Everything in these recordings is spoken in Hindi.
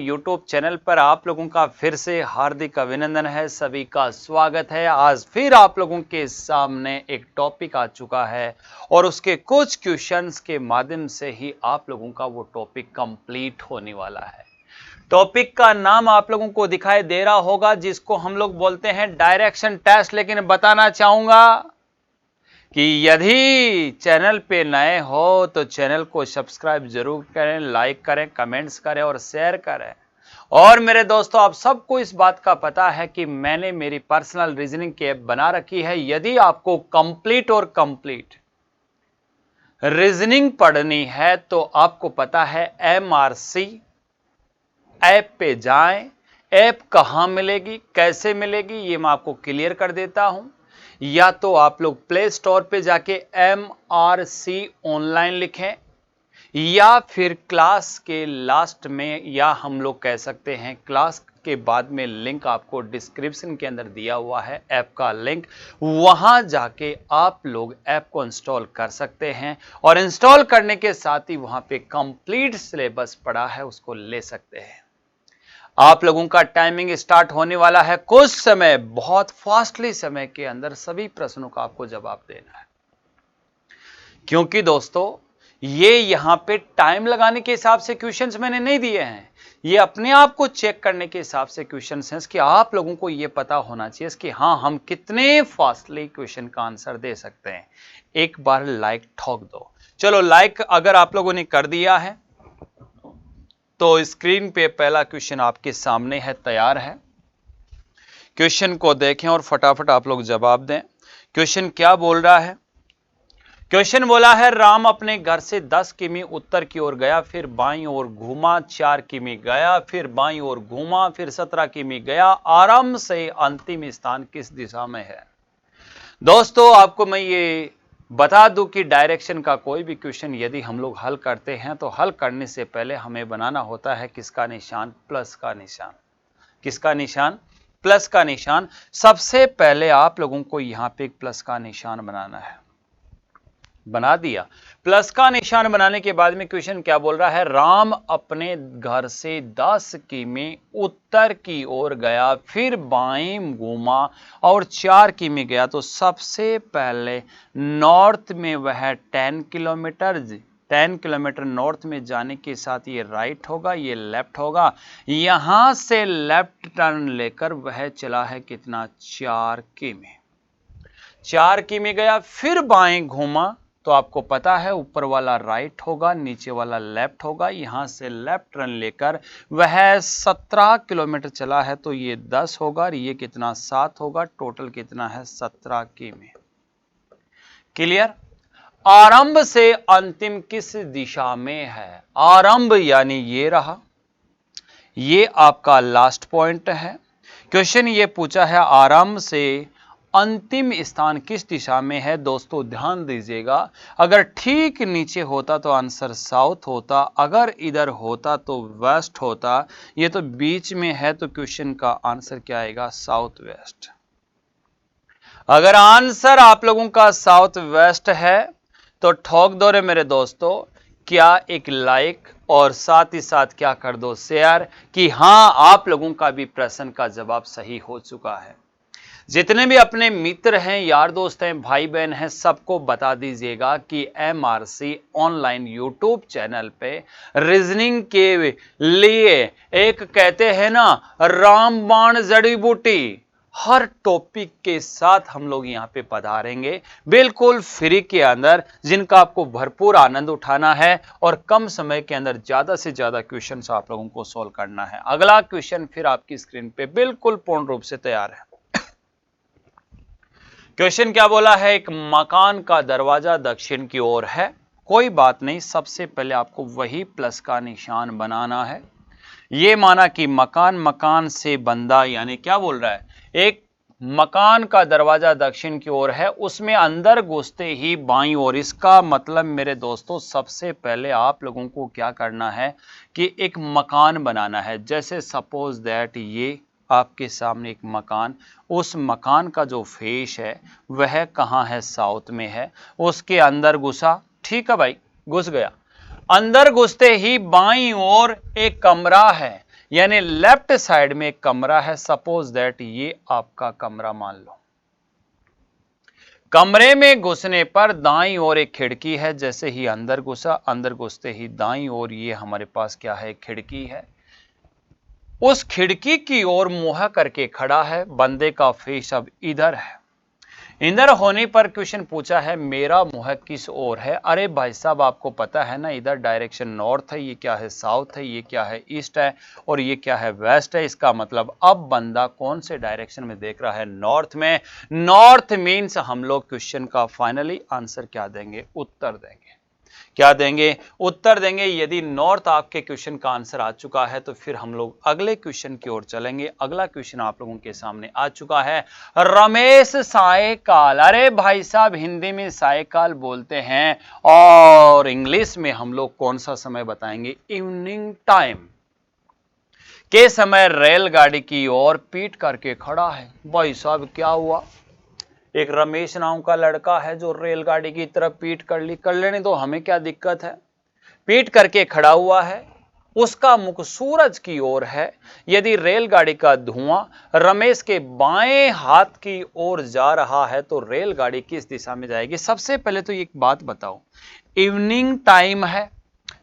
यूट्यूब चैनल पर आप लोगों का फिर से हार्दिक अभिनंदन है, सभी का स्वागत है। आज फिर आप लोगों के सामने एक टॉपिक आ चुका है और उसके कुछ क्वेश्चंस के माध्यम से ही आप लोगों का वो टॉपिक कंप्लीट होने वाला है। टॉपिक का नाम आप लोगों को दिखाई दे रहा होगा, जिसको हम लोग बोलते हैं डायरेक्शन टेस्ट। लेकिन बताना चाहूंगा कि यदि चैनल पे नए हो तो चैनल को सब्सक्राइब जरूर करें, लाइक करें, कमेंट्स करें और शेयर करें। और मेरे दोस्तों, आप सबको इस बात का पता है कि मैंने मेरी पर्सनल रीजनिंग की ऐप बना रखी है। यदि आपको कंप्लीट रीजनिंग पढ़नी है तो आपको पता है MRC ऐप पे जाएं। ऐप कहां मिलेगी, कैसे मिलेगी, ये मैं आपको क्लियर कर देता हूं। या तो आप लोग प्ले स्टोर पे जाके MRC ऑनलाइन लिखें, या फिर क्लास के लास्ट में, या हम लोग कह सकते हैं क्लास के बाद में, लिंक आपको डिस्क्रिप्शन के अंदर दिया हुआ है ऐप का लिंक। वहां जाके आप लोग ऐप को इंस्टॉल कर सकते हैं और इंस्टॉल करने के साथ ही वहां पे कंप्लीट सिलेबस पड़ा है, उसको ले सकते हैं। आप लोगों का टाइमिंग स्टार्ट होने वाला है कुछ समय, बहुत फास्टली समय के अंदर सभी प्रश्नों का आपको जवाब देना है। क्योंकि दोस्तों, ये यहां पे टाइम लगाने के हिसाब से क्वेश्चंस मैंने नहीं दिए हैं, ये अपने आप को चेक करने के हिसाब से क्वेश्चंस हैं कि आप लोगों को ये पता होना चाहिए कि हाँ, हम कितने फास्टली क्वेश्चन का आंसर दे सकते हैं। एक बार लाइक ठोक दो। चलो, लाइक अगर आप लोगों ने कर दिया है तो स्क्रीन पे पहला क्वेश्चन आपके सामने है, तैयार है। क्वेश्चन को देखें और फटाफट आप लोग जवाब दें। क्वेश्चन क्या बोल रहा है? क्वेश्चन बोला है, राम अपने घर से 10 किमी उत्तर की ओर गया, फिर बाईं ओर घूमा, 4 किमी गया, फिर बाईं ओर घूमा, फिर 17 किमी गया। आरंभ से अंतिम स्थान किस दिशा में है? दोस्तों, आपको मैं ये बता दूं कि डायरेक्शन का कोई भी क्वेश्चन यदि हम लोग हल करते हैं तो हल करने से पहले हमें बनाना होता है किसका निशान? प्लस का निशान। किसका निशान? प्लस का निशान। सबसे पहले आप लोगों को यहां पे एक प्लस का निशान बनाना है। बना दिया। प्लस का निशान बनाने के बाद में क्वेश्चन क्या बोल रहा है? राम अपने घर से 10 किमी उत्तर की ओर गया, फिर बाईं घूमा और 4 किमी गया। तो सबसे पहले नॉर्थ में वह 10 किलोमीटर नॉर्थ में जाने के साथ ये राइट होगा, ये लेफ्ट होगा। यहां से लेफ्ट टर्न लेकर वह चला है कितना? 4 किमी। 4 किमी गया, फिर बाएं घूमा, तो आपको पता है ऊपर वाला राइट होगा, नीचे वाला लेफ्ट होगा। यहां से लेफ्ट टर्न लेकर वह 17 किलोमीटर चला है, तो ये 10 होगा और ये कितना? 7 होगा। टोटल कितना है? 17 किमी। क्लियर? आरंभ से अंतिम किस दिशा में है? आरंभ यानी ये रहा, ये आपका लास्ट पॉइंट है। क्वेश्चन ये पूछा है, आरंभ से अंतिम स्थान किस दिशा में है? दोस्तों ध्यान दीजिएगा, अगर ठीक नीचे होता तो आंसर साउथ होता, अगर इधर होता तो वेस्ट होता। ये तो बीच में है, तो क्वेश्चन का आंसर क्या आएगा? South west. अगर आंसर आप लोगों का साउथ वेस्ट है तो ठोक दो रे मेरे दोस्तों, क्या एक लाइक, और साथ ही साथ क्या कर दो? शेयर, कि हां, आप लोगों का भी प्रश्न का जवाब सही हो चुका है। जितने भी अपने मित्र हैं, यार दोस्त हैं, भाई बहन हैं, सबको बता दीजिएगा कि MRC ऑनलाइन यूट्यूब चैनल पे रीजनिंग के लिए एक, कहते हैं ना, रामबाण जड़ी बूटी, हर टॉपिक के साथ हम लोग यहां पे पधारेंगे बिल्कुल फ्री के अंदर, जिनका आपको भरपूर आनंद उठाना है और कम समय के अंदर ज्यादा से ज्यादा क्वेश्चंस आप लोगों को सॉल्व करना है। अगला क्वेश्चन फिर आपकी स्क्रीन पे बिल्कुल पूर्ण रूप से तैयार है। क्वेश्चन क्या बोला है? एक मकान का दरवाजा दक्षिण की ओर है। कोई बात नहीं, सबसे पहले आपको वही प्लस का निशान बनाना है। ये माना कि मकान से बंदा, यानी क्या बोल रहा है? एक मकान का दरवाजा दक्षिण की ओर है, उसमें अंदर घुसते ही बाईं ओर। इसका मतलब मेरे दोस्तों, सबसे पहले आप लोगों को क्या करना है कि एक मकान बनाना है। जैसे सपोज दैट ये आपके सामने एक मकान, उस मकान का जो फेस है वह कहां है? साउथ में है। उसके अंदर घुसा, ठीक है भाई, घुस गया। अंदर घुसते ही बाईं ओर एक कमरा है, यानी लेफ्ट साइड में एक कमरा है, सपोज दैट ये आपका कमरा मान लो। कमरे में घुसने पर दाईं ओर एक खिड़की है, जैसे ही अंदर घुसा, अंदर घुसते ही दाईं ओर ये हमारे पास क्या है, खिड़की है। उस खिड़की की ओर मुंह करके खड़ा है, बंदे का फेस अब इधर है। इधर होने पर क्वेश्चन पूछा है मेरा मुंह किस ओर है। अरे भाई साहब आपको पता है ना, इधर डायरेक्शन नॉर्थ है, ये क्या है साउथ है, ये क्या है ईस्ट है, और ये क्या है वेस्ट है। इसका मतलब अब बंदा कौन से डायरेक्शन में देख रहा है, नॉर्थ में। नॉर्थ मीन्स हम लोग क्वेश्चन का फाइनली आंसर क्या देंगे, उत्तर देंगे। क्या देंगे, उत्तर देंगे। यदि नॉर्थ आपके क्वेश्चन का आंसर आ चुका है तो फिर हम लोग अगले क्वेश्चन की ओर चलेंगे। अगला क्वेश्चन आप लोगों के सामने आ चुका है, रमेश सायकाल। अरे भाई साहब हिंदी में सायकाल बोलते हैं और इंग्लिश में हम लोग कौन सा समय बताएंगे, इवनिंग टाइम के समय रेलगाड़ी की ओर पीट करके खड़ा है। भाई साहब क्या हुआ, एक रमेश नाम का लड़का है जो रेलगाड़ी की तरफ पीठ कर ली, कर लेने तो हमें क्या दिक्कत है, पीठ करके खड़ा हुआ है, उसका मुख सूरज की ओर है। यदि रेलगाड़ी का धुआं रमेश के बाएं हाथ की ओर जा रहा है तो रेलगाड़ी किस दिशा में जाएगी। सबसे पहले तो एक बात बताओ, इवनिंग टाइम है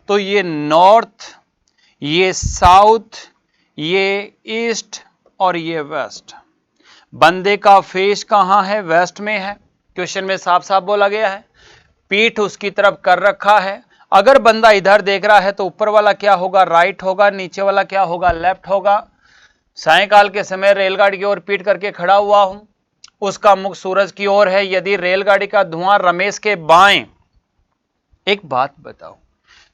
तो ये नॉर्थ, ये साउथ, ये ईस्ट और ये वेस्ट। बंदे का फेस कहां है, वेस्ट में है, क्वेश्चन में साफ साफ बोला गया है। पीठ उसकी तरफ कर रखा है। अगर बंदा इधर देख रहा है तो ऊपर वाला क्या होगा, राइट होगा, नीचे वाला क्या होगा, लेफ्ट होगा। सायंकाल के समय रेलगाड़ी की ओर पीठ करके खड़ा हुआ हूं, उसका मुख सूरज की ओर है। यदि रेलगाड़ी का धुआं रमेश के बाएं, एक बात बताओ,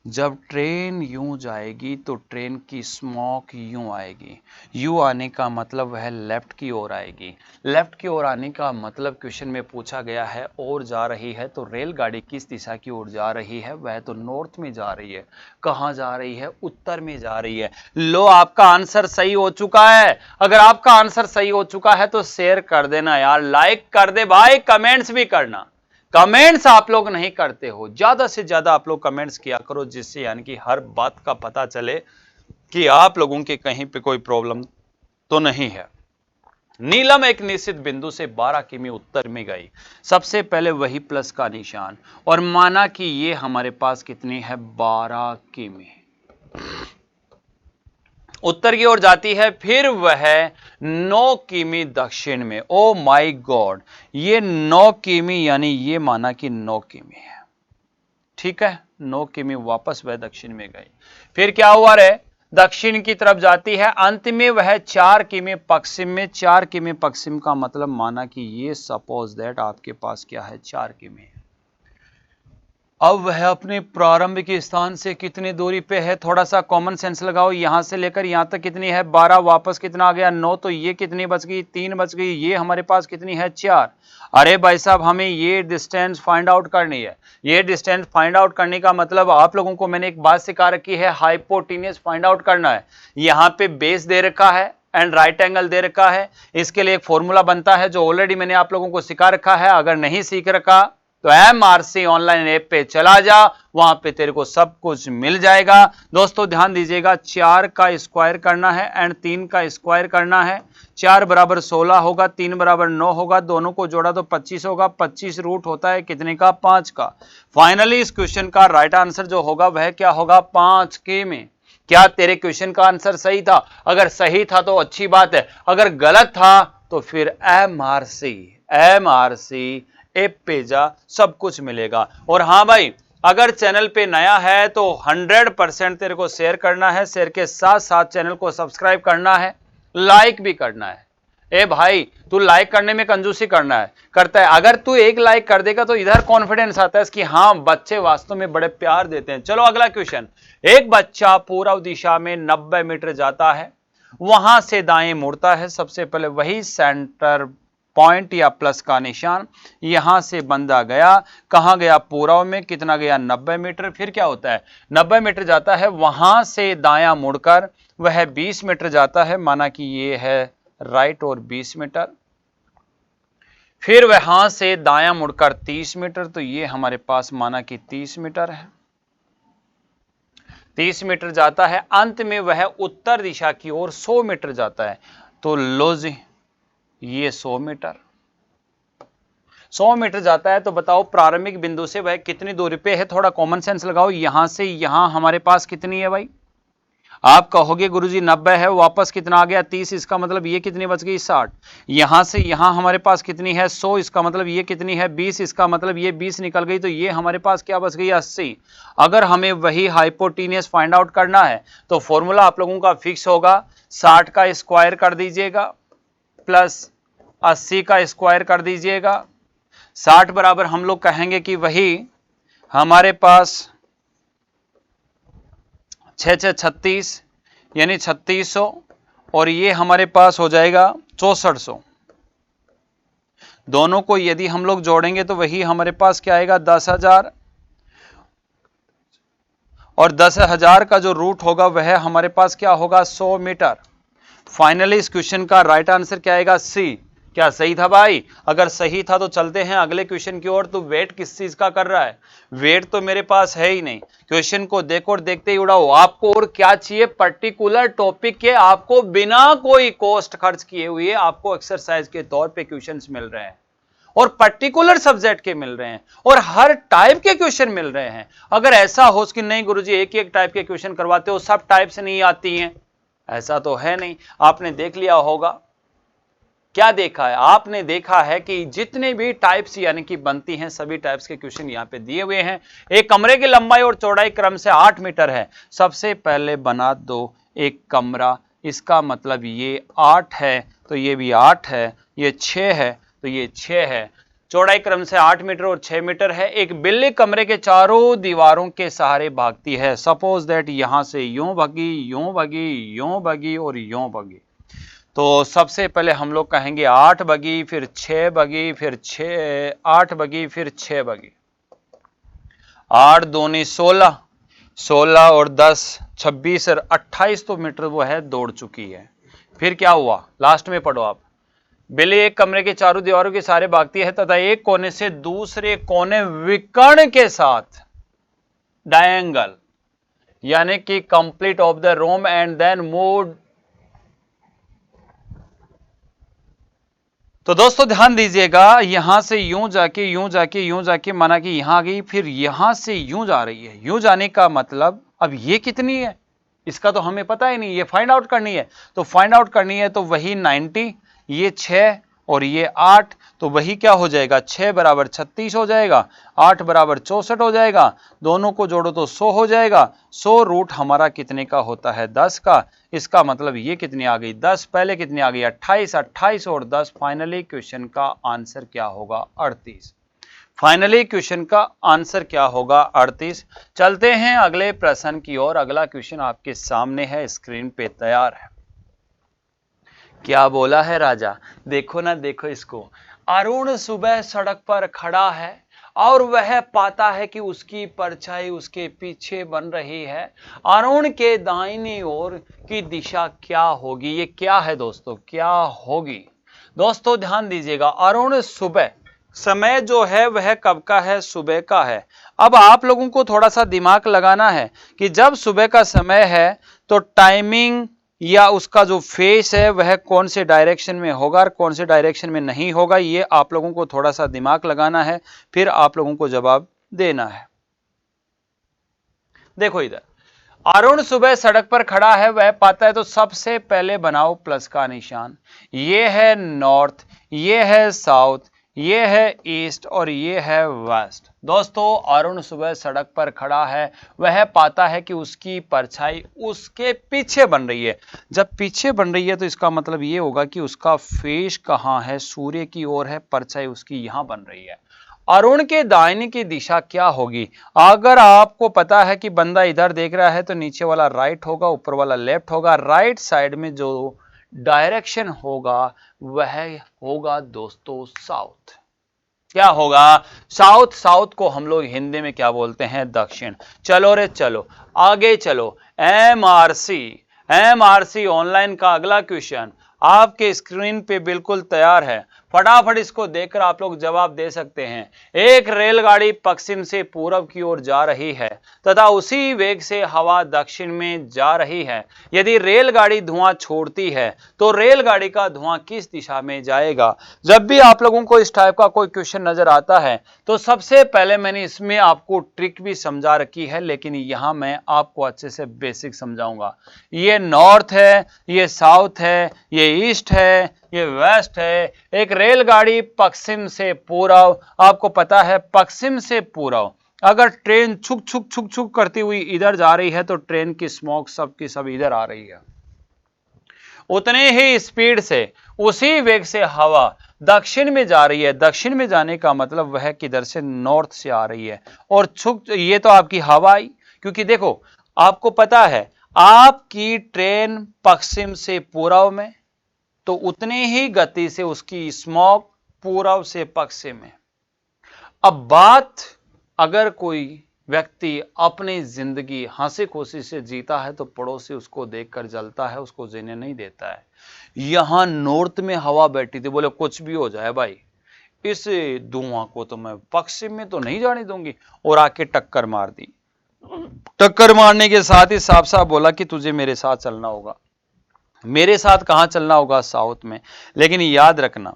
जब ट्रेन यूं जाएगी तो ट्रेन की स्मोक यूं आएगी, यूं आने का मतलब वह लेफ्ट की ओर आएगी। लेफ्ट की ओर आने का मतलब क्वेश्चन में पूछा गया है और जा रही है, तो रेलगाड़ी किस दिशा की ओर जा रही है, वह तो नॉर्थ में जा रही है। कहां जा रही है, उत्तर में जा रही है। लो आपका आंसर सही हो चुका है। अगर आपका आंसर सही हो चुका है तो शेयर कर देना यार, लाइक कर दे भाई, कमेंट्स भी करना। कमेंट्स आप लोग नहीं करते हो, ज्यादा से ज्यादा आप लोग कमेंट्स किया करो, जिससे यानी कि हर बात का पता चले कि आप लोगों के कहीं पे कोई प्रॉब्लम तो नहीं है। नीलम एक निश्चित बिंदु से 12 किमी उत्तर में गई, सबसे पहले वही प्लस का निशान, और माना कि ये हमारे पास कितनी है, 12 किमी उत्तर की ओर जाती है। फिर वह 9 किमी दक्षिण में, ओ माय गॉड, ये 9 किमी यानी ये माना कि 9 किमी है, ठीक है। 9 किमी वापस वह दक्षिण में गई। फिर क्या हुआ रे, दक्षिण की तरफ जाती है, अंत में वह 4 किमी पश्चिम में। 4 किमी पश्चिम का मतलब माना कि ये सपोज दैट आपके पास क्या है, 4 किमी। अब वह अपने प्रारंभिक स्थान से कितनी दूरी पे है, थोड़ा सा कॉमन सेंस लगाओ। यहां से लेकर यहां तक कितनी है, 12, वापस कितना आ गया, 9, तो ये कितनी बच गई, 3 बच गई। ये हमारे पास कितनी है, 4। अरे भाई साहब हमें ये डिस्टेंस फाइंड आउट करनी है। ये डिस्टेंस फाइंड आउट करने का मतलब आप लोगों को मैंने एक बात सिखा रखी है, हाइपोटेन्यूज फाइंड आउट करना है। यहां पे बेस दे रखा है एंड राइट एंगल दे रखा है, इसके लिए एक फॉर्मूला बनता है जो ऑलरेडी मैंने आप लोगों को सिखा रखा है। अगर नहीं सीख रखा तो MRC ऑनलाइन ऐप पे चला जा, वहां पे तेरे को सब कुछ मिल जाएगा। दोस्तों ध्यान दीजिएगा, 4 का स्क्वायर करना है एंड 3 का स्क्वायर करना है। 4 बराबर 16 होगा, 3 बराबर 9 होगा, दोनों को जोड़ा तो 25 होगा। 25 रूट होता है कितने का, 5 का। फाइनली इस क्वेश्चन का राइट आंसर जो होगा वह क्या होगा, 5 के में। क्या तेरे क्वेश्चन का आंसर सही था? अगर सही था तो अच्छी बात है, अगर गलत था तो फिर MRC ऐप पे जा, सब कुछ मिलेगा। और हां भाई, अगर चैनल पे नया है तो 100% तेरे को शेयर करना है, शेयर के साथ साथ चैनल को सब्सक्राइब करना है, लाइक भी करना है। ए भाई तू लाइक करने में कंजूसी करता है। अगर तू एक लाइक कर देगा तो इधर कॉन्फिडेंस आता है कि हां बच्चे वास्तव में बड़े प्यार देते हैं। चलो अगला क्वेश्चन। एक बच्चा पूर्व दिशा में 90 मीटर जाता है, वहां से दाएं मुड़ता है। सबसे पहले वही सेंटर पॉइंट या प्लस का निशान, यहां से बंदा गया, कहां गया, पूर्व में, कितना गया, 90 मीटर। फिर क्या होता है, 90 मीटर जाता है, वहां से दायां मुड़कर वह 20 मीटर जाता है, माना कि ये है राइट और 20 मीटर। फिर वहां से दायां मुड़कर 30 मीटर, तो ये हमारे पास माना कि 30 मीटर है। 30 मीटर जाता है, अंत में वह उत्तर दिशा की ओर 100 मीटर जाता है। तो लो जी, ये 100 मीटर 100 मीटर जाता है। तो बताओ प्रारंभिक बिंदु से वह कितनी दूरी पे है? थोड़ा कॉमन सेंस लगाओ। यहां से यहां हमारे पास कितनी है भाई? आप कहोगे गुरुजी 90 है, वापस कितना आ गया 30, इसका मतलब ये कितनी बच गई 60। यहां से यहां हमारे पास कितनी है 100, इसका मतलब ये कितनी है 20, इसका मतलब ये 20 निकल गई, तो ये हमारे पास क्या बच गई 80। अगर हमें वही हाइपोटेन्यूस फाइंड आउट करना है तो फॉर्मूला आप लोगों का फिक्स होगा, 60 का स्क्वायर कर दीजिएगा प्लस 80 का स्क्वायर कर दीजिएगा। 60 बराबर हम लोग कहेंगे कि वही हमारे पास 6 36 यानी 3600, और ये हमारे पास हो जाएगा 6400। दोनों को यदि हम लोग जोड़ेंगे तो वही हमारे पास क्या आएगा 10,000, और 10,000 का जो रूट होगा वह हमारे पास क्या होगा 100 मीटर। फाइनली इस क्वेश्चन का राइट आंसर क्या आएगा सी। क्या सही था भाई? अगर सही था तो चलते हैं अगले क्वेश्चन की ओर। तो वेट किस चीज का कर रहा है? वेट तो मेरे पास है ही नहीं। क्वेश्चन को देखो और देखते ही उड़ाओ। आपको और क्या चाहिए? पर्टिकुलर टॉपिक के आपको बिना कोई कॉस्ट खर्च किए हुए आपको एक्सरसाइज के तौर पे क्वेश्चंस मिल रहे हैं, और पर्टिकुलर सब्जेक्ट के मिल रहे हैं, और हर टाइप के क्वेश्चन मिल रहे हैं। अगर ऐसा हो कि नहीं गुरुजी एक ही एक टाइप के क्वेश्चन करवाते हो, सब टाइप से नहीं आती हैं, ऐसा तो है नहीं। आपने देख लिया होगा। क्या देखा है? आपने देखा है कि जितने भी टाइप्स यानी कि बनती हैं सभी टाइप्स के क्वेश्चन यहां पे दिए हुए हैं। एक कमरे की लंबाई और चौड़ाई क्रम से 8 मीटर है। सबसे पहले बना दो एक कमरा, इसका मतलब ये 8 है तो ये भी 8 है, ये 6 है तो ये 6 है। चौड़ाई क्रम से 8 मीटर और 6 मीटर है। एक बिल्ली कमरे के चारों दीवारों के सहारे भागती है। सपोज दैट यहां से यूं भागी, यूं भागी, यूं भागी और यूं भागी। तो सबसे पहले हम लोग कहेंगे 8 बगी, फिर 6 बगी, फिर 8 बगी, फिर 6 बगी। 8 दूनी 16, 16 और 10 26 और 28 तो मीटर वो है दौड़ चुकी है। फिर क्या हुआ? लास्ट में पढ़ो आप। बिल्ली एक कमरे के चारों दीवारों के सहारे भागती है तथा एक कोने से दूसरे कोने विकर्ण के साथ डायंगल यानी कि complete of the room and then move. तो दोस्तों ध्यान दीजिएगा, यहां से यूं जाके यूं जाके यूं जाके माना कि यहां आ गई, फिर यहां से यूं जा रही है। यूं जाने का मतलब अब ये कितनी है इसका तो हमें पता ही नहीं, ये फाइंड आउट करनी है। तो फाइंड आउट करनी है तो वही 90, ये 6 और ये 8, तो वही क्या हो जाएगा 6 बराबर 36 हो जाएगा, 8 बराबर 64 हो जाएगा। दोनों को जोड़ो तो 100 हो जाएगा। 100 रूट हमारा कितने का होता है 10 का। इसका मतलब ये कितनी आ गई 10, पहले कितनी आ गई 28, 28 और 10। फाइनली क्वेश्चन का आंसर क्या होगा 38। फाइनली क्वेश्चन का आंसर क्या होगा 38। चलते हैं अगले प्रश्न की ओर। अगला क्वेश्चन आपके सामने है, स्क्रीन पे तैयार है। क्या बोला है राजा? देखो ना, देखो इसको। अरुण सुबह सड़क पर खड़ा है और वह पाता है कि उसकी परछाई उसके पीछे बन रही है। अरुण के दाहिनी ओर की दिशा क्या होगी? ये क्या है दोस्तों? क्या होगी? दोस्तों ध्यान दीजिएगा, अरुण सुबह, समय जो है वह कब का है? सुबह का है। अब आप लोगों को थोड़ा सा दिमाग लगाना है कि जब सुबह का समय है तो टाइमिंग या उसका जो फेस है वह कौन से डायरेक्शन में होगा और कौन से डायरेक्शन में नहीं होगा, ये आप लोगों को थोड़ा सा दिमाग लगाना है, फिर आप लोगों को जवाब देना है। देखो इधर, अरुण सुबह सड़क पर खड़ा है, वह पाता है, तो सबसे पहले बनाओ प्लस का निशान। ये है नॉर्थ, ये है साउथ, ये है ईस्ट और ये है वेस्ट। दोस्तों अरुण सुबह सड़क पर खड़ा है, वह पाता है कि उसकी परछाई उसके पीछे बन रही है। जब पीछे बन रही है तो इसका मतलब ये होगा कि उसका फेस कहां है? सूर्य की ओर है, परछाई उसकी यहां बन रही है। अरुण के दाहिने की दिशा क्या होगी? अगर आपको पता है कि बंदा इधर देख रहा है तो नीचे वाला राइट होगा, ऊपर वाला लेफ्ट होगा। राइट साइड में जो डायरेक्शन होगा वह होगा दोस्तों साउथ। क्या होगा? साउथ। साउथ को हम लोग हिंदी में क्या बोलते हैं? दक्षिण। चलो रे चलो, आगे चलो। एमआरसी ऑनलाइन का अगला क्वेश्चन आपके स्क्रीन पे बिल्कुल तैयार है। फटाफट इसको देखकर आप लोग जवाब दे सकते हैं। एक रेलगाड़ी पश्चिम से पूरब की ओर जा रही है तथा उसी वेग से हवा दक्षिण में जा रही है। यदि रेलगाड़ी धुआं छोड़ती है तो रेलगाड़ी का धुआं किस दिशा में जाएगा? जब भी आप लोगों को इस टाइप का कोई क्वेश्चन नजर आता है तो सबसे पहले मैंने इसमें आपको ट्रिक भी समझा रखी है, लेकिन यहां मैं आपको अच्छे से बेसिक समझाऊंगा। ये नॉर्थ है, ये साउथ है, ये ईस्ट है, ये वेस्ट है। एक रेलगाड़ी पश्चिम से पूरब, आपको पता है पश्चिम से पूरब अगर ट्रेन छुक छुक छुक छुक करती हुई इधर जा रही है तो ट्रेन की स्मोक सब की सब इधर आ रही है। उतने ही स्पीड से उसी वेग से हवा दक्षिण में जा रही है। दक्षिण में जाने का मतलब वह किधर से? नॉर्थ से आ रही है। और छुक, ये तो आपकी हवा आई, क्योंकि देखो आपको पता है आपकी ट्रेन पश्चिम से पूरब में, तो उतनी ही गति से उसकी स्मोक पूरब से पश्चिम में। अब बात, अगर कोई व्यक्ति अपनी जिंदगी हंसी खुशी से जीता है तो पड़ोसी उसको देखकर जलता है, उसको जीने नहीं देता है। यहां नॉर्थ में हवा बैठी थी, बोले कुछ भी हो जाए भाई, इस धुआं को तो मैं पश्चिम में तो नहीं जाने दूंगी, और आके टक्कर मार दी। टक्कर मारने के साथ ही साफ साफ बोला कि तुझे मेरे साथ चलना होगा। मेरे साथ कहां चलना होगा? साउथ में। लेकिन याद रखना,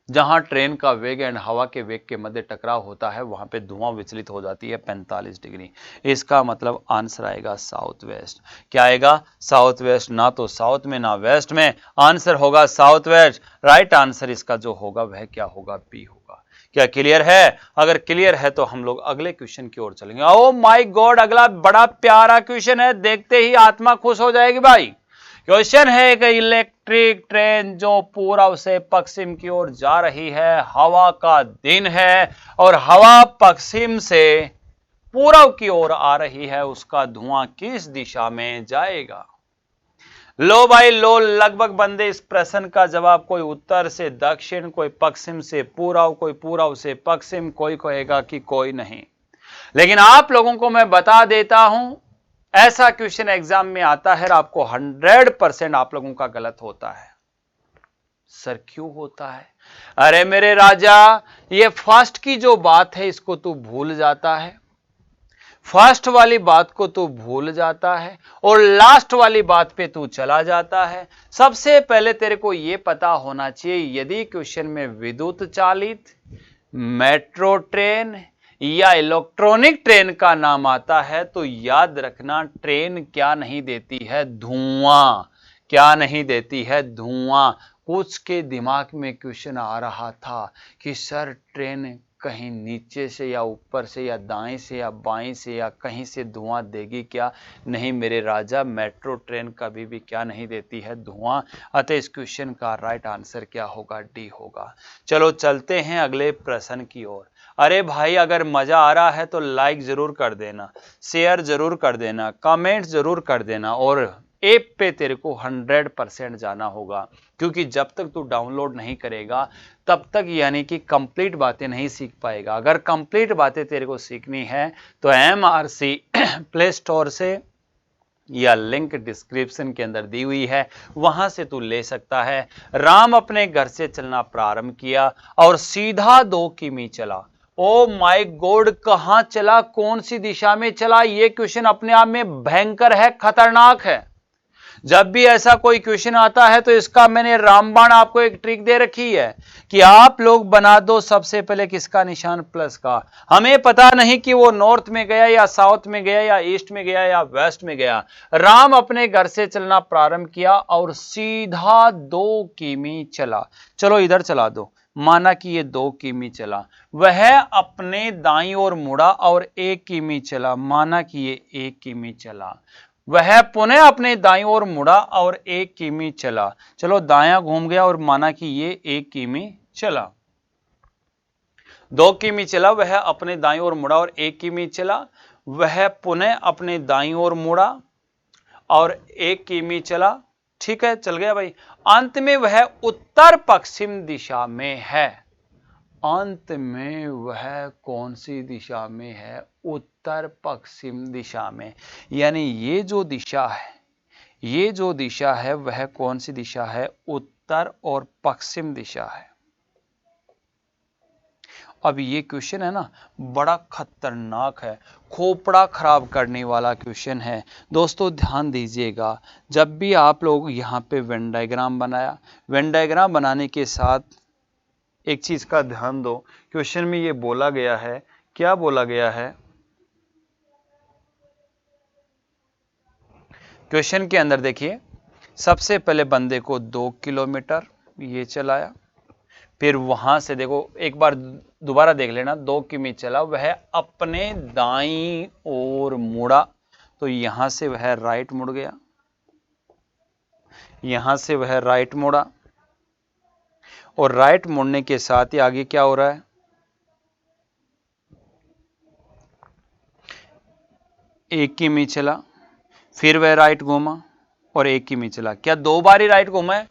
जहां ट्रेन का वेग एंड हवा के वेग के मध्य टकराव होता है वहां पे धुआं विचलित हो जाती है 45 डिग्री। इसका मतलब आंसर आएगा साउथ वेस्ट। क्या आएगा? South west. ना तो साउथ में ना वेस्ट में, आंसर होगा साउथ वेस्ट। राइट आंसर इसका जो होगा वह क्या होगा? बी होगा। क्या क्लियर है? अगर क्लियर है तो हम लोग अगले क्वेश्चन की ओर चलेंगे। ओ माय गॉड, अगला बड़ा प्यारा क्वेश्चन है, देखते ही आत्मा खुश हो जाएगी भाई। क्वेश्चन है एक इलेक्ट्रिक ट्रेन जो पूरब से पश्चिम की ओर जा रही है, हवा का दिन है और हवा पश्चिम से पूरब की ओर आ रही है, उसका धुआं किस दिशा में जाएगा? लो भाई लो, लगभग बंदे इस प्रश्न का जवाब, कोई उत्तर से दक्षिण, कोई पश्चिम से पूरब, कोई पूरब से पश्चिम, कोई कहेगा कि कोई नहीं। लेकिन आप लोगों को मैं बता देता हूं, ऐसा क्वेश्चन एग्जाम में आता है और आपको 100% आप लोगों का गलत होता है। सर क्यों होता है? अरे मेरे राजा, ये फर्स्ट की जो बात है इसको तू भूल जाता है, फर्स्ट वाली बात को तू भूल जाता है और लास्ट वाली बात पे तू चला जाता है। सबसे पहले तेरे को यह पता होना चाहिए, यदि क्वेश्चन में विद्युत चालित, मेट्रो ट्रेन या इलेक्ट्रॉनिक ट्रेन का नाम आता है तो याद रखना, ट्रेन क्या नहीं देती है? धुआं। क्या नहीं देती है? धुआं। कुछ के दिमाग में क्वेश्चन आ रहा था कि सर ट्रेन कहीं नीचे से या ऊपर से या दाएं से या बाएं से या कहीं से धुआं देगी क्या? नहीं मेरे राजा, मेट्रो ट्रेन कभी भी क्या नहीं देती है? धुआं। अतः इस क्वेश्चन का राइट आंसर क्या होगा? डी होगा। चलो चलते हैं अगले प्रश्न की ओर। अरे भाई, अगर मजा आ रहा है तो लाइक जरूर कर देना, शेयर जरूर कर देना, कमेंट जरूर कर देना, और ऐप पे तेरे को 100% जाना होगा, क्योंकि जब तक तू डाउनलोड नहीं करेगा तब तक यानी कि कंप्लीट बातें नहीं सीख पाएगा। अगर कंप्लीट बातें तेरे को सीखनी है तो MRC प्ले स्टोर से या लिंक डिस्क्रिप्शन के अंदर दी हुई है, वहां से तू ले सकता है। राम अपने घर से चलना प्रारंभ किया और सीधा 2 किमी चला। ओ माय गॉड, कहां चला? कौन सी दिशा में चला? यह क्वेश्चन अपने आप में भयंकर है, खतरनाक है। जब भी ऐसा कोई क्वेश्चन आता है तो इसका मैंने रामबाण आपको एक ट्रिक दे रखी है कि आप लोग बना दो सबसे पहले किसका निशान? प्लस का। हमें पता नहीं कि वो नॉर्थ में गया या साउथ में गया या ईस्ट में गया या वेस्ट में गया। राम अपने घर से चलना प्रारंभ किया और सीधा 2 किमी चला। चलो इधर चला दो, माना कि ये 2 किमी चला। वह अपने दाईं ओर मुड़ा और 1 किमी चला, माना कि ये 1 किमी चला। वह पुनः अपने दाईं ओर मुड़ा और 1 किमी चला। चलो दायां घूम गया और माना कि ये 1 किमी चला। 2 किमी चला, वह अपने दाईं ओर मुड़ा और 1 किमी चला। वह पुनः अपने दाईं ओर मुड़ा और 1 किमी चला। ठीक है, चल गया भाई। अंत में वह उत्तर पश्चिम दिशा में है। अंत में वह कौन सी दिशा में है? उत्तर पश्चिम दिशा में। यानी ये जो दिशा है वह कौन सी दिशा है? उत्तर और पश्चिम दिशा है। अब ये क्वेश्चन है ना, बड़ा खतरनाक है, खोपड़ा खराब करने वाला क्वेश्चन है। दोस्तों ध्यान दीजिएगा, जब भी आप लोग यहाँ पे वेन डायग्राम बनाया, वेन डायग्राम बनाने के साथ एक चीज का ध्यान दो, क्वेश्चन में ये बोला गया है, क्या बोला गया है, क्वेश्चन के अंदर देखिए, सबसे पहले बंदे को 2 किलोमीटर ये चलाया, फिर वहां से देखो एक बार दोबारा देख लेना, 2 किमी चला, वह अपने दाईं ओर मुड़ा, तो यहां से वह राइट मुड़ गया, यहां से वह राइट मुड़ा, और राइट मुड़ने के साथ ही आगे क्या हो रहा है, 1 किमी चला, फिर वह राइट घूमा और 1 किमी चला। क्या 2 बार ही राइट घूमा है?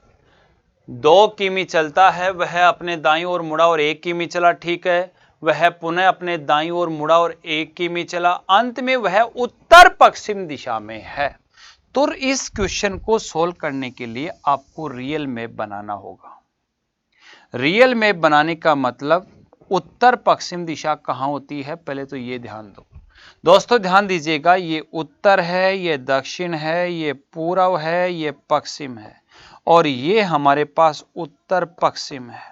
2 किमी चलता है, वह अपने दाईं ओर मुड़ा और 1 किमी चला, ठीक है। वह पुनः अपने दाईं ओर मुड़ा और 1 किमी चला, अंत में वह उत्तर पश्चिम दिशा में है। तो इस क्वेश्चन को सोल्व करने के लिए आपको रियल मैप बनाना होगा। रियल मैप बनाने का मतलब उत्तर पश्चिम दिशा कहां होती है, पहले तो ये ध्यान दो। दोस्तों ध्यान दीजिएगा, ये उत्तर है, ये दक्षिण है, ये पूर्व है, ये पश्चिम है, और ये हमारे पास उत्तर पश्चिम है।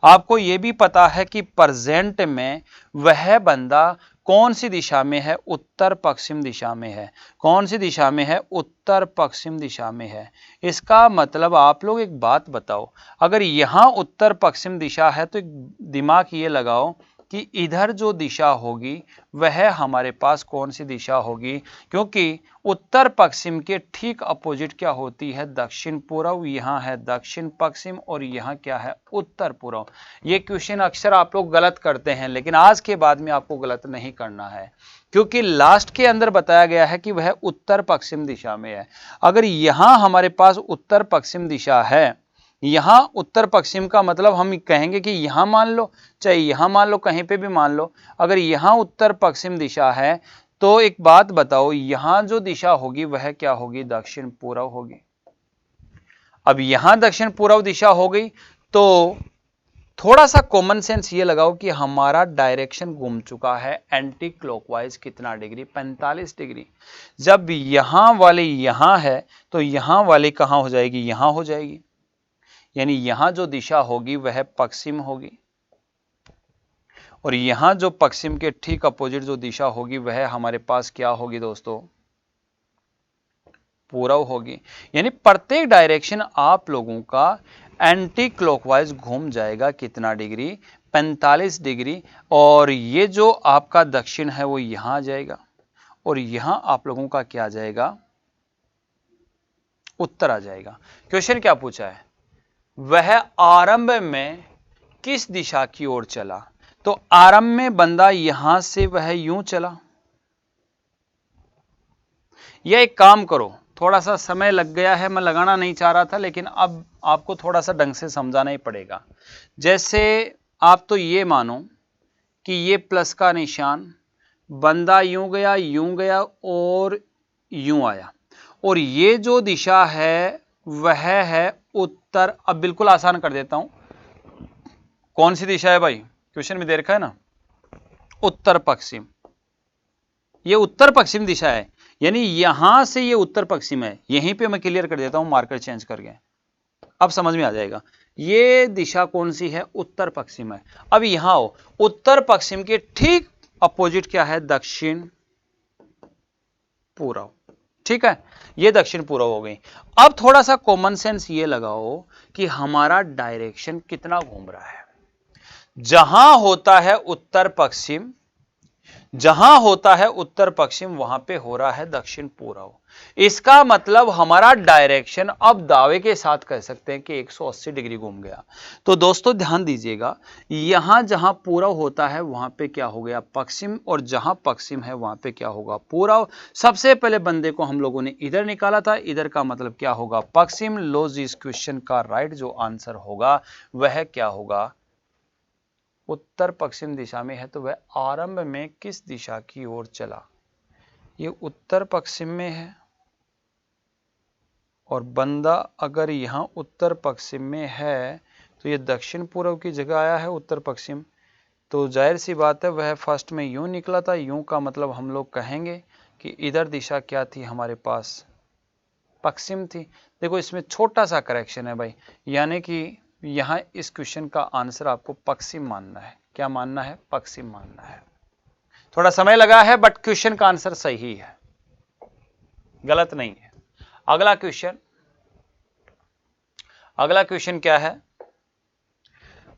आपको ये भी पता है कि प्रेजेंट में वह बंदा कौन सी दिशा में है, उत्तर पश्चिम दिशा में है। कौन सी दिशा में है? उत्तर पश्चिम दिशा में है। इसका मतलब आप लोग एक बात बताओ, अगर यहां उत्तर पश्चिम दिशा है तो दिमाग ये लगाओ कि इधर जो दिशा होगी वह हमारे पास कौन सी दिशा होगी, क्योंकि उत्तर पश्चिम के ठीक अपोजिट क्या होती है, दक्षिण पूर्व। यहां है दक्षिण पश्चिम और यहां क्या है, उत्तर पूर्व। ये क्वेश्चन अक्सर आप लोग गलत करते हैं, लेकिन आज के बाद में आपको गलत नहीं करना है, क्योंकि लास्ट के अंदर बताया गया है कि वह उत्तर पश्चिम दिशा में है। अगर यहां हमारे पास उत्तर पश्चिम दिशा है, यहां उत्तर पश्चिम का मतलब हम कहेंगे कि यहां मान लो, चाहे यहां मान लो, कहीं पे भी मान लो, अगर यहां उत्तर पश्चिम दिशा है तो एक बात बताओ, यहां जो दिशा होगी वह क्या होगी, दक्षिण पूर्व होगी। अब यहां दक्षिण पूर्व दिशा हो गई, तो थोड़ा सा कॉमन सेंस ये लगाओ कि हमारा डायरेक्शन घूम चुका है एंटी क्लॉकवाइज कितना डिग्री, 45 डिग्री। जब यहां वाले यहां है तो यहां वाले कहां हो जाएगी, यहां हो जाएगी, यानी यहां जो दिशा होगी वह पश्चिम होगी, और यहां जो पश्चिम के ठीक अपोजिट जो दिशा होगी वह हमारे पास क्या होगी दोस्तों, पूर्व होगी। यानी प्रत्येक डायरेक्शन आप लोगों का एंटी क्लॉकवाइज घूम जाएगा कितना डिग्री, 45 डिग्री, और ये जो आपका दक्षिण है वो यहां आ जाएगा, और यहां आप लोगों का क्या आ जाएगा, उत्तर आ जाएगा। क्वेश्चन क्या पूछा है, वह आरंभ में किस दिशा की ओर चला, तो आरंभ में बंदा यहां से वह यूं चला। यह एक काम करो, थोड़ा सा समय लग गया है, मैं लगाना नहीं चाह रहा था, लेकिन अब आपको थोड़ा सा ढंग से समझाना ही पड़ेगा। जैसे आप तो ये मानो कि ये प्लस का निशान, बंदा यूं गया और यूं आया, और ये जो दिशा है वह है उत्तर। अब बिल्कुल आसान कर देता हूं, कौन सी दिशा है भाई, क्वेश्चन में दे रखा है ना, उत्तर पश्चिम। ये उत्तर पश्चिम दिशा है, यानी यहां से ये उत्तर पश्चिम है। यहीं पे मैं क्लियर कर देता हूं मार्कर चेंज करके, अब समझ में आ जाएगा। ये दिशा कौन सी है, उत्तर पश्चिम है। अब यहां आओ, उत्तर पश्चिम के ठीक अपोजिट क्या है, दक्षिण पूर्व, ठीक है, ये दक्षिण पूर्व हो गई। अब थोड़ा सा कॉमन सेंस ये लगाओ कि हमारा डायरेक्शन कितना घूम रहा है। जहां होता है उत्तर पश्चिम, जहां होता है उत्तर पश्चिम वहां पे हो रहा है दक्षिण पूर्व। इसका मतलब हमारा डायरेक्शन अब दावे के साथ कह सकते हैं कि 180 डिग्री घूम गया। तो दोस्तों ध्यान दीजिएगा, यहां जहां पूर्व होता है वहां पे क्या हो गया, पश्चिम, और जहां पश्चिम है वहां पे क्या होगा, पूर्व। सबसे पहले बंदे को हम लोगों ने इधर निकाला था, इधर का मतलब क्या होगा, पश्चिम। लो जी, इस क्वेश्चन का राइट जो आंसर होगा वह क्या होगा, उत्तर पश्चिम दिशा में है, तो वह आरंभ में किस दिशा की ओर चला, ये उत्तर पश्चिम में है, और बंदा अगर यहां उत्तर पश्चिम में है तो ये दक्षिण पूर्व की जगह आया है उत्तर पश्चिम, तो जाहिर सी बात है वह फर्स्ट में यूं निकला था। यूं का मतलब हम लोग कहेंगे कि इधर दिशा क्या थी हमारे पास, पश्चिम थी। देखो इसमें छोटा सा करेक्शन है भाई, यानी कि यहां इस क्वेश्चन का आंसर आपको पश्चिम मानना है। क्या मानना है? पश्चिम मानना है। थोड़ा समय लगा है बट क्वेश्चन का आंसर सही है, गलत नहीं है। अगला क्वेश्चन क्या है?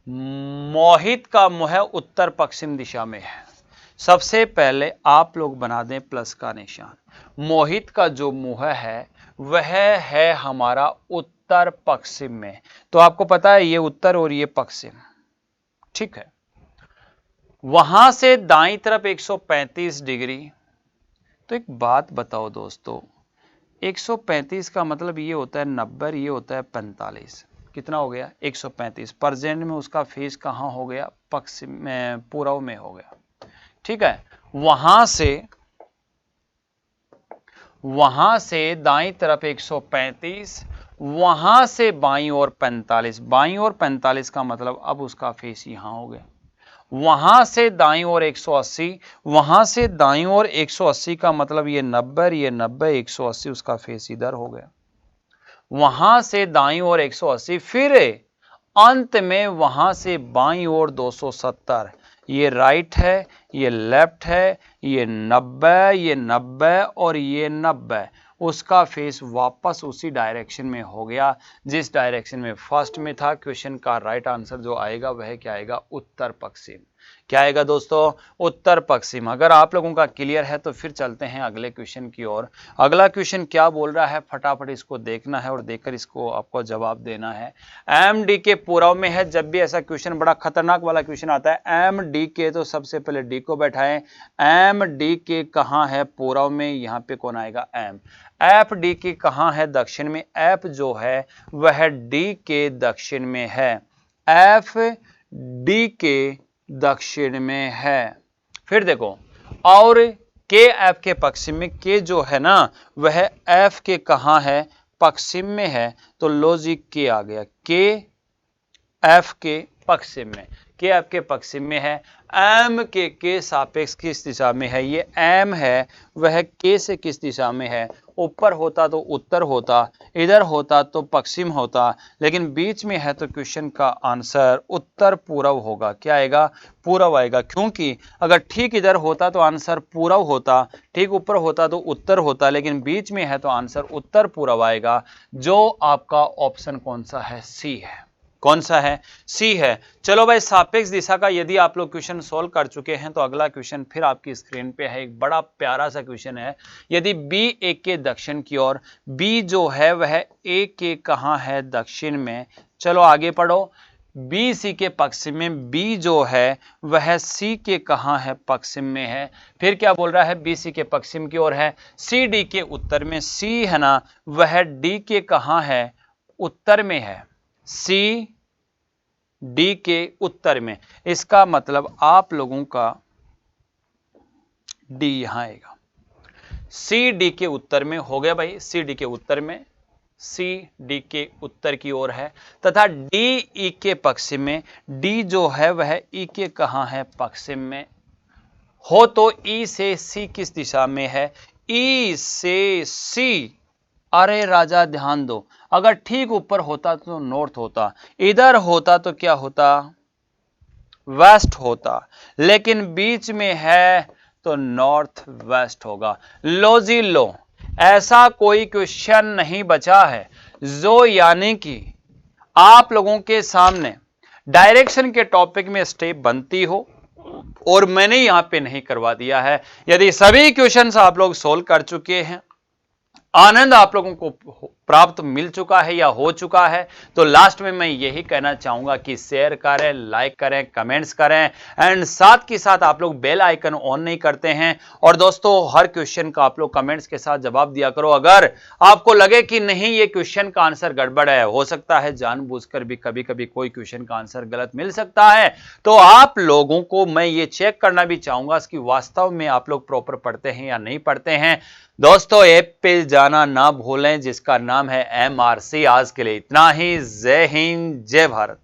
मोहित का मुंह उत्तर पश्चिम दिशा में है। सबसे पहले आप लोग बना दें प्लस का निशान। मोहित का जो मुंह है वह है हमारा उत्तर पश्चिम में, तो आपको पता है ये उत्तर और ये पश्चिम, ठीक है। वहां से दाईं तरफ 135 डिग्री। तो एक बात बताओ दोस्तों, 135 का मतलब ये होता है 90, ये होता है 45। कितना हो गया? 135। प्रेजेंट में उसका फेस कहां हो गया? पश्चिम में, पूर्व में हो गया, ठीक है। वहां से दाईं तरफ 135, वहां से बाईं ओर 45। बाईं ओर 45 का मतलब अब उसका फेस यहां हो गया। वहां से दाईं ओर 180, वहां से दाईं ओर 180 का मतलब ये 90, ये 90, 180 उसका फेस इधर हो गया। वहां से दाईं ओर 180, फिर अंत में वहां से बाईं ओर 270। ये राइट है, ये लेफ्ट है, ये 90, ये 90 और ये 90। उसका फेस वापस उसी डायरेक्शन में हो गया जिस डायरेक्शन में फर्स्ट में था। क्वेश्चन का राइट आंसर जो आएगा वह क्या आएगा? उत्तर पश्चिम। क्या आएगा दोस्तों? उत्तर पश्चिम। अगर आप लोगों का क्लियर है तो फिर चलते हैं अगले क्वेश्चन की ओर। अगला क्वेश्चन क्या बोल रहा है फटाफट इसको देखना है और देखकर इसको आपको जवाब देना है। एम डी के पूर्व में है। जब भी ऐसा क्वेश्चन बड़ा खतरनाक वाला क्वेश्चन आता है एम डी के, तो सबसे पहले डी को बैठाएं। एम डी के कहां है? पूर्व में। यहां पे कौन आएगा? एम। एफ डी के कहां है? दक्षिण में। एफ जो है वह डी के दक्षिण में है। एफ डी के दक्षिण में है। फिर देखो, और के एफ के पश्चिम में। के जो है ना वह एफ के कहां है? पश्चिम में है। तो लॉजिक के आ गया, के एफ के पश्चिम में। के एफ के पश्चिम में है। एम के सापेक्ष किस दिशा में है? ये एम है वह के से किस दिशा में है? ऊपर होता तो उत्तर होता, इधर होता तो पश्चिम होता, लेकिन बीच में है तो क्वेश्चन का आंसर उत्तर पूर्व होगा। क्या आएगा? पूर्व आएगा। क्योंकि अगर ठीक इधर होता तो आंसर पूर्व होता, ठीक ऊपर होता तो उत्तर होता, लेकिन बीच में है तो आंसर उत्तर पूर्व आएगा। जो आपका ऑप्शन कौन सा है? सी है। कौन सा है? सी है। चलो भाई, सापेक्ष दिशा का यदि आप लोग क्वेश्चन सोल्व कर चुके हैं तो अगला क्वेश्चन फिर आपकी स्क्रीन पे है। एक बड़ा प्यारा सा क्वेश्चन है। यदि बी ए के दक्षिण की ओर, बी जो है वह ए के कहां है? दक्षिण में। चलो आगे पढ़ो। बी सी के पश्चिम में, बी जो है वह सी के कहां है? पश्चिम में है। फिर क्या बोल रहा है? बी सी के पश्चिम की ओर है। सी डी के उत्तर में। सी है ना वह डी के कहां है? उत्तर में है। सी डी के उत्तर में। इसका मतलब आप लोगों का डी यहां आएगा। सी डी के उत्तर में हो गया भाई। सी डी के उत्तर में, सी डी के उत्तर की ओर है। तथा डी ई के पश्चिम में। डी जो है वह ई के कहां है? पश्चिम में हो। तो ई से सी किस दिशा में है? ई से सी। अरे राजा ध्यान दो, अगर ठीक ऊपर होता तो नॉर्थ होता, इधर होता तो क्या होता? वेस्ट होता, लेकिन बीच में है तो नॉर्थ वेस्ट होगा। लो जी लो, ऐसा कोई क्वेश्चन नहीं बचा है जो यानी कि आप लोगों के सामने डायरेक्शन के टॉपिक में स्टेप बनती हो और मैंने यहां पे नहीं करवा दिया है। यदि सभी क्वेश्चंस आप लोग सोल्व कर चुके हैं, आनंद आप लोगों को प्राप्त मिल चुका है या हो चुका है, तो लास्ट में मैं यही कहना चाहूंगा कि शेयर करें, लाइक करें, कमेंट्स करें एंड साथ के साथ आप लोग बेल आइकन ऑन नहीं करते हैं। और दोस्तों, हर क्वेश्चन का आप लोग कमेंट्स के साथ जवाब दिया करो। अगर आपको लगे कि नहीं ये क्वेश्चन का आंसर गड़बड़ है, हो सकता है जानबूझकर भी कभी कभी कोई क्वेश्चन का आंसर गलत मिल सकता है, तो आप लोगों को मैं ये चेक करना भी चाहूंगा कि वास्तव में आप लोग प्रॉपर पढ़ते हैं या नहीं पढ़ते हैं। दोस्तों, ऐप पे जाना ना भूलें जिसका नाम है MRC। आज के लिए इतना ही। जय हिंद, जय भारत।